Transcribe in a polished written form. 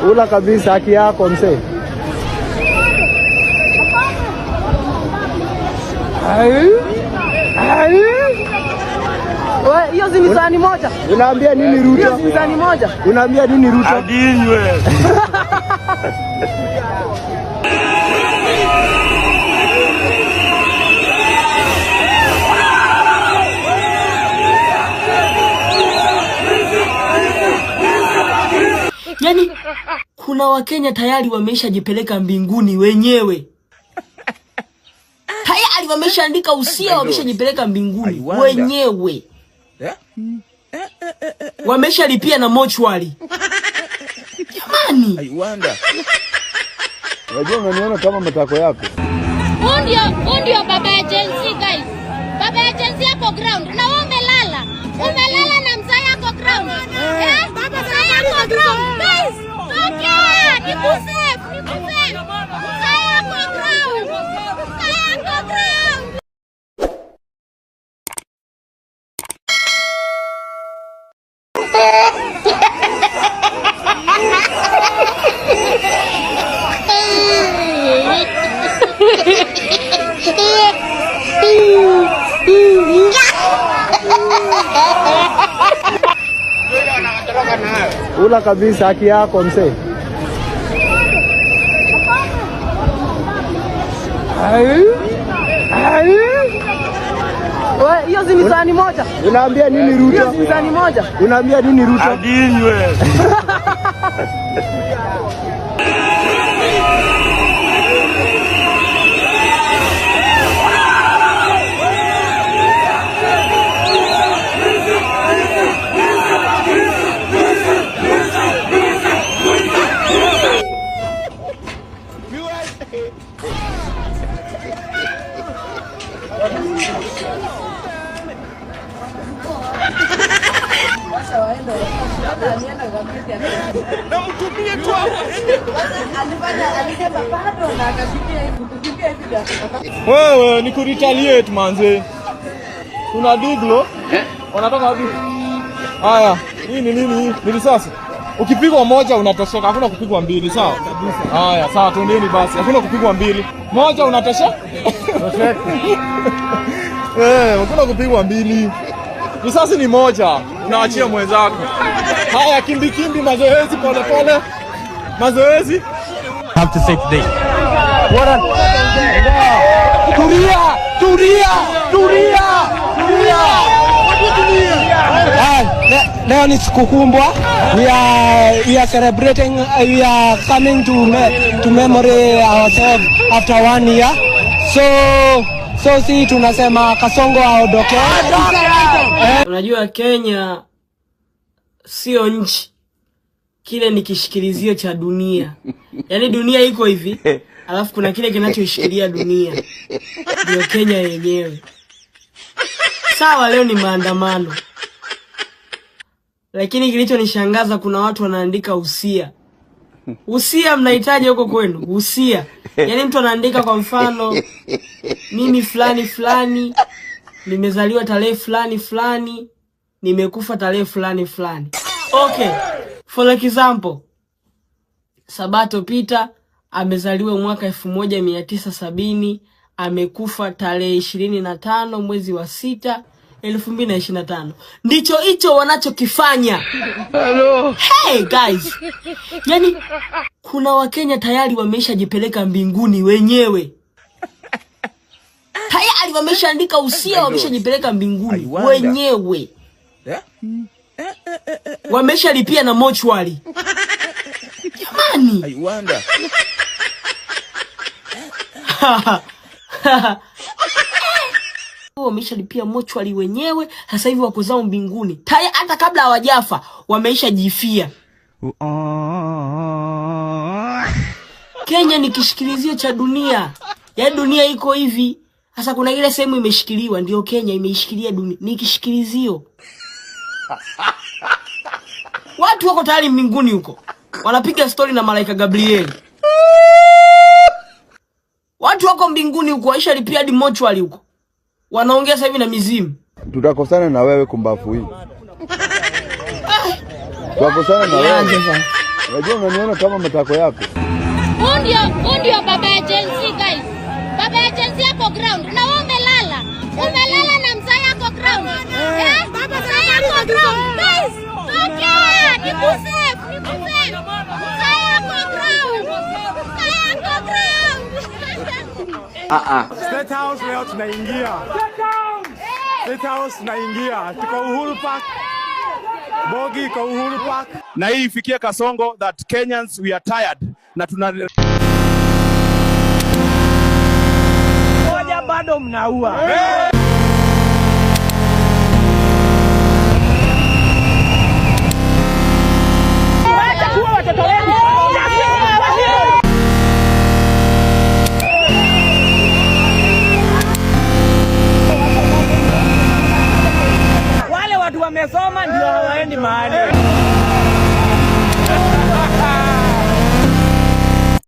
Ula kabisa haki yako mzee. Wewe hiyo si mizani moja. Unaambia nini Ruto? Hiyo si mizani moja. Unaambia nini Ruto? Adinywe. Yaani kuna Wakenya tayari wameshajipeleka mbinguni wenyewe. Tayari wameshaandika usia, wameshajipeleka mbinguni wenyewe. Wameshalipia na mochwari. Jamani. Unajua unaniona kama matako yako. Ndio baba ya Gen Z guys. Baba ya Gen Z hapo ground. Na wewe umelala. Umelala na mzee yako ground. Baba yako ground. Guys, tokea. Nikuse. Mzee yako ground. Mzee yako ground. Ula kabisa haki yako mzee. Wewe hiyo si mizani moja. Unaambia nini Ruto? Hiyo si mizani moja. Unaambia nini Ruto? Adinywe. Wewe ni kuretaliate manze. Kuna diglo. Wanatoka wapi? Haya, hii ni nini? Ni risasi. Ukipigwa moja unatosheka, hakuna kupigwa mbili, sawa? Haya, sawa, twendeni basi. Hakuna kupigwa mbili. Moja unatosheka? Hakuna kupigwa mbili. Risasi ni moja, unaachia mwenzako. Haya, kimbi, mazoezi pole. Mazoezi. Have to say today. Tulia. Leo ni siku kubwa. We are celebrating. We are coming to memory ourselves after 1 year. So si tunasema Kasongo aondoke. Unajua Kenya sio nchi. Kile ni kishikilizio cha dunia. Yaani dunia iko hivi, alafu kuna kile kinachoshikilia dunia. Ndio Kenya yenyewe. Sawa, leo ni maandamano. Lakini kilichonishangaza kuna watu wanaandika usia. Usia mnahitaji huko kwenu? Usia. Yaani mtu anaandika kwa mfano mimi fulani nimezaliwa tarehe fulani, nimekufa tarehe fulani. Okay. For example, Sabato Peter amezaliwa mwaka 1970, amekufa tarehe 25 mwezi wa 6 2025. Ndicho hicho wanachokifanya. Hello. Hey guys. Yaani kuna Wakenya tayari wameshajipeleka mbinguni wenyewe. Tayari wameshaandika usia, wameshajipeleka mbinguni wenyewe. Wameshalipia na mochwari. Jamani. Wameshalipia mochwari wenyewe, sasa hivi wako zao mbinguni. Hata kabla hawajafa wameshajifia. Kenya ni kishikilizio cha dunia. Yaani dunia iko hivi. Sasa kuna ile sehemu imeshikiliwa, ndio Kenya imeishikilia dunia. Ni kishikilizio. Watu wako tayari mbinguni huko. Wanapiga story na malaika Gabriel. Watu wako mbinguni huko, Aisha lipia hadi mochwari huko. Wanaongea sasa hivi na mizimu. Tutakosana na wewe kumbafu hii. Tutakosana na wewe. Unajua unaniona kama matako yako. Ndio baba ya Gen Z guys. Baba ya Gen Z hapo ground. Na wewe umelala. Umelala na mzee yako ground. Baba mzee yako ground. Please. Tokea. Nikuse. Mzee yako ground. Mzee yako ground. State House leo tunaingia. State House tunaingia. Tuko Uhuru Park. Bogi kwa Uhuru Park. Na hii ifikie Kasongo that Kenyans we are tired. Na tuna bado mnaua.